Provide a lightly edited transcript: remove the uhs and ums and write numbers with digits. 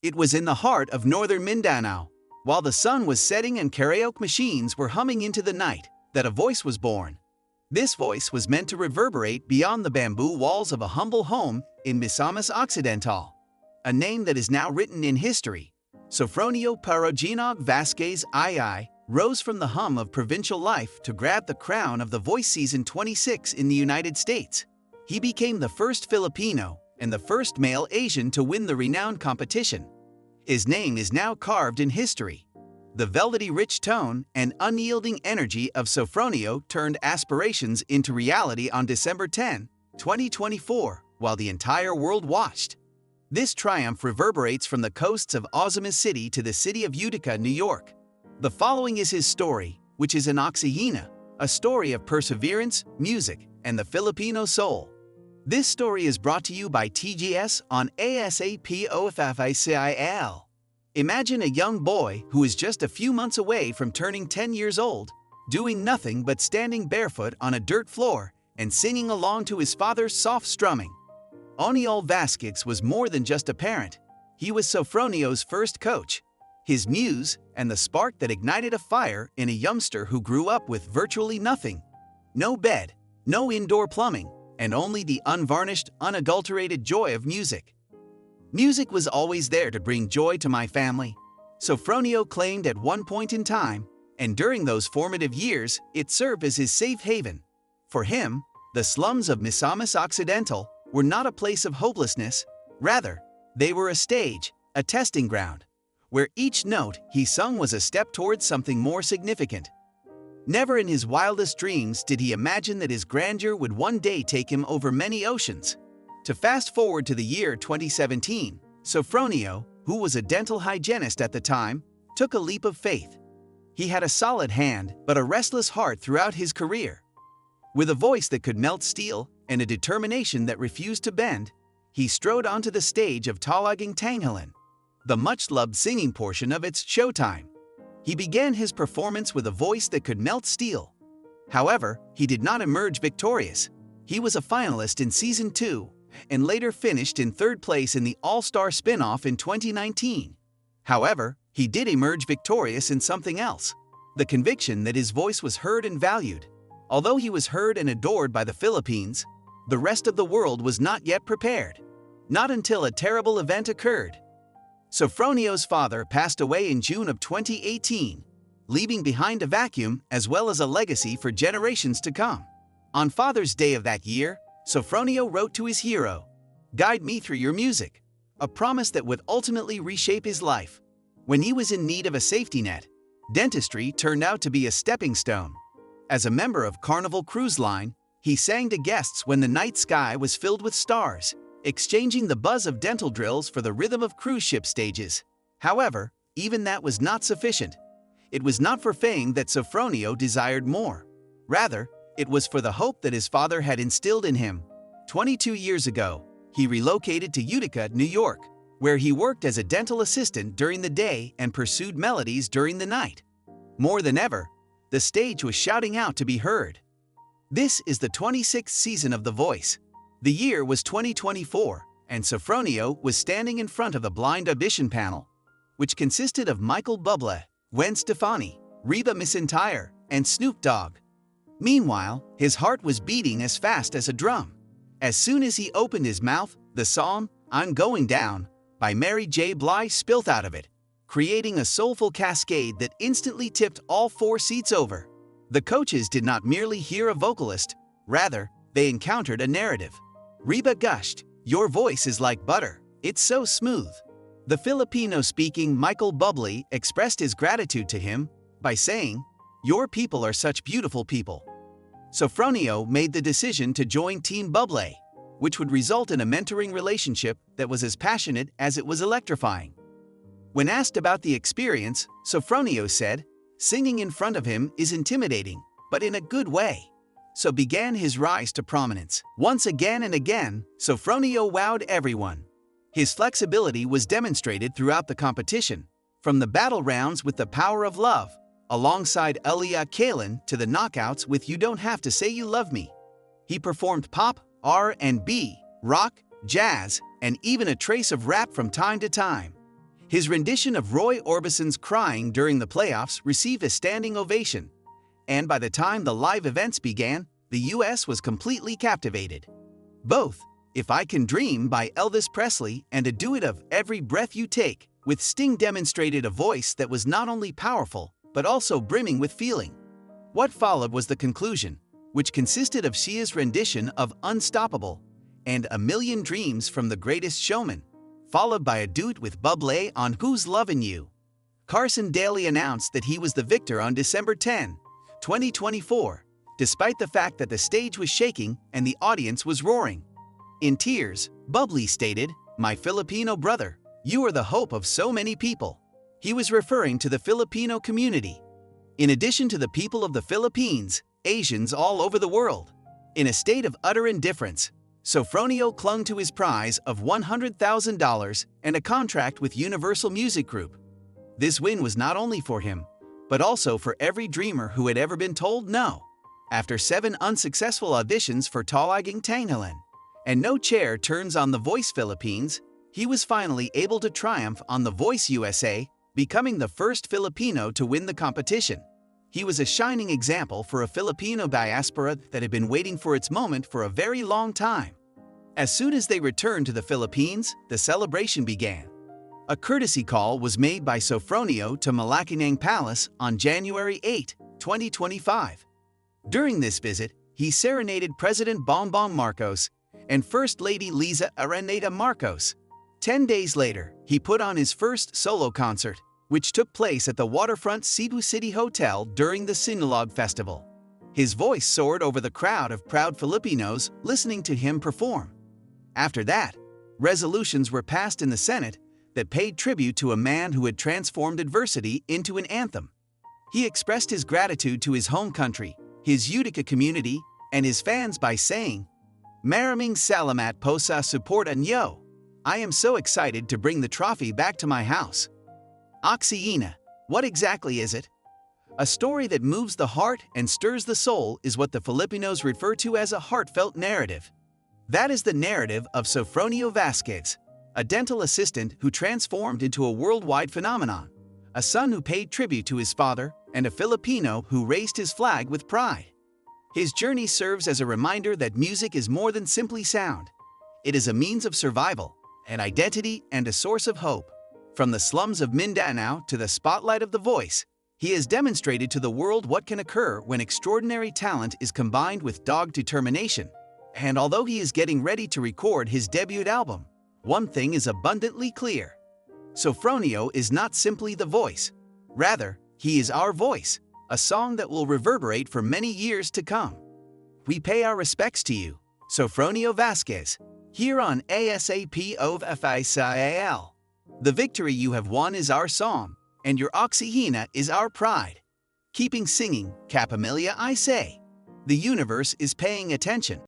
It was in the heart of northern Mindanao, while the sun was setting and karaoke machines were humming into the night, that a voice was born. This voice was meant to reverberate beyond the bamboo walls of a humble home in Misamis Occidental, a name that is now written in history. Sofronio Vasquez II rose from the hum of provincial life to grab the crown of The Voice Season 26 in the United States. He became the first Filipino and the first male Asian to win the renowned competition. His name is now carved in history. The velvety rich tone and unyielding energy of Sofronio turned aspirations into reality on December 10, 2024, while the entire world watched. This triumph reverberates from the coasts of Ozamis City to the city of Utica, New York. The following is his story, which is an oxyhena, a story of perseverance, music, and the Filipino soul. This story is brought to you by TGS on ASAPOFFICIL. Imagine a young boy who is just a few months away from turning 10 years old, doing nothing but standing barefoot on a dirt floor and singing along to his father's soft strumming. Oniol Vasquez was more than just a parent. He was Sofronio's first coach, his muse, and the spark that ignited a fire in a youngster who grew up with virtually nothing. No bed, no indoor plumbing, and only the unvarnished, unadulterated joy of music. Music was always there to bring joy to my family, Sofronio claimed at one point in time, and during those formative years, it served as his safe haven. For him, the slums of Misamis Occidental were not a place of hopelessness, rather, they were a stage, a testing ground, where each note he sung was a step towards something more significant. Never in his wildest dreams did he imagine that his grandeur would one day take him over many oceans. To fast forward to the year 2017, Sofronio, who was a dental hygienist at the time, took a leap of faith. He had a solid hand but a restless heart throughout his career. With a voice that could melt steel and a determination that refused to bend, he strode onto the stage of Talagang Tanghalan, the much-loved singing portion of its showtime. He began his performance with a voice that could melt steel. However, he did not emerge victorious. He was a finalist in Season 2 and later finished in third place in the All-Star spin-off in 2019. However, he did emerge victorious in something else: the conviction that his voice was heard and valued. Although he was heard and adored by the Philippines, the rest of the world was not yet prepared. Not until a terrible event occurred. Sofronio's father passed away in June of 2018, leaving behind a vacuum as well as a legacy for generations to come. On Father's Day of that year, Sofronio wrote to his hero, "Guide me through your music," a promise that would ultimately reshape his life. When he was in need of a safety net, dentistry turned out to be a stepping stone. As a member of Carnival Cruise Line, he sang to guests when the night sky was filled with stars, exchanging the buzz of dental drills for the rhythm of cruise ship stages. However, even that was not sufficient. It was not for fame that Sofronio desired more. Rather, it was for the hope that his father had instilled in him. 22 years ago, he relocated to Utica, New York, where he worked as a dental assistant during the day and pursued melodies during the night. More than ever, the stage was shouting out to be heard. This is the 26th season of The Voice. The year was 2024, and Sofronio was standing in front of the blind audition panel, which consisted of Michael Bublé, Gwen Stefani, Reba McEntire, and Snoop Dogg. Meanwhile, his heart was beating as fast as a drum. As soon as he opened his mouth, the song, "I'm Going Down," by Mary J. Blige spilled out of it, creating a soulful cascade that instantly tipped all four seats over. The coaches did not merely hear a vocalist, rather, they encountered a narrative. Reba gushed, "Your voice is like butter, it's so smooth." The Filipino-speaking Michael Bublé expressed his gratitude to him by saying, "Your people are such beautiful people." Sofronio made the decision to join Team Bublé, which would result in a mentoring relationship that was as passionate as it was electrifying. When asked about the experience, Sofronio said, "Singing in front of him is intimidating, but in a good way." So began his rise to prominence. Once again and again, Sofronio wowed everyone. His flexibility was demonstrated throughout the competition, from the battle rounds with The Power of Love, alongside Elia Kalin, to the knockouts with You Don't Have to Say You Love Me. He performed pop, R&B, rock, jazz, and even a trace of rap from time to time. His rendition of Roy Orbison's Crying during the playoffs received a standing ovation, and by the time the live events began, the US was completely captivated. Both If I Can Dream by Elvis Presley and a duet of Every Breath You Take with Sting demonstrated a voice that was not only powerful, but also brimming with feeling. What followed was the conclusion, which consisted of Sia's rendition of Unstoppable and A Million Dreams from The Greatest Showman, followed by a duet with Bublé on Who's Lovin' You. Carson Daly announced that he was the victor on December 10, 2024, despite the fact that the stage was shaking and the audience was roaring. In tears, Bublé stated, "My Filipino brother, you are the hope of so many people." He was referring to the Filipino community. In addition to the people of the Philippines, Asians all over the world. In a state of utter indifference, Sofronio clung to his prize of $100,000 and a contract with Universal Music Group. This win was not only for him, but also for every dreamer who had ever been told no. After 7 unsuccessful auditions for Talagang Tanghalan and no chair turns on The Voice Philippines, he was finally able to triumph on The Voice USA, becoming the first Filipino to win the competition. He was a shining example for a Filipino diaspora that had been waiting for its moment for a very long time. As soon as they returned to the Philippines, the celebration began. A courtesy call was made by Sofronio to Malacanang Palace on January 8, 2025. During this visit, he serenaded President Bongbong Marcos and First Lady Liza Araneta Marcos. 10 days later, he put on his first solo concert, which took place at the waterfront Cebu City Hotel during the Sinulog Festival. His voice soared over the crowd of proud Filipinos listening to him perform. After that, resolutions were passed in the Senate that paid tribute to a man who had transformed adversity into an anthem. He expressed his gratitude to his home country, his Utica community, and his fans by saying, "Maraming salamat po sa suporta niyo. I am so excited to bring the trophy back to my house." Oxyena, what exactly is it? A story that moves the heart and stirs the soul is what the Filipinos refer to as a heartfelt narrative. That is the narrative of Sofronio Vasquez, a dental assistant who transformed into a worldwide phenomenon, a son who paid tribute to his father, and a Filipino who raised his flag with pride. His journey serves as a reminder that music is more than simply sound. It is a means of survival, an identity, and a source of hope. From the slums of Mindanao to the spotlight of The Voice, he has demonstrated to the world what can occur when extraordinary talent is combined with dogged determination. And although he is getting ready to record his debut album, one thing is abundantly clear. Sofronio is not simply The Voice. Rather, he is our voice, a song that will reverberate for many years to come. We pay our respects to you, Sofronio Vasquez, here on ASAP of FISAL. The victory you have won is our song, and your oxyhina is our pride. Keeping singing, Capamilia I say. The universe is paying attention.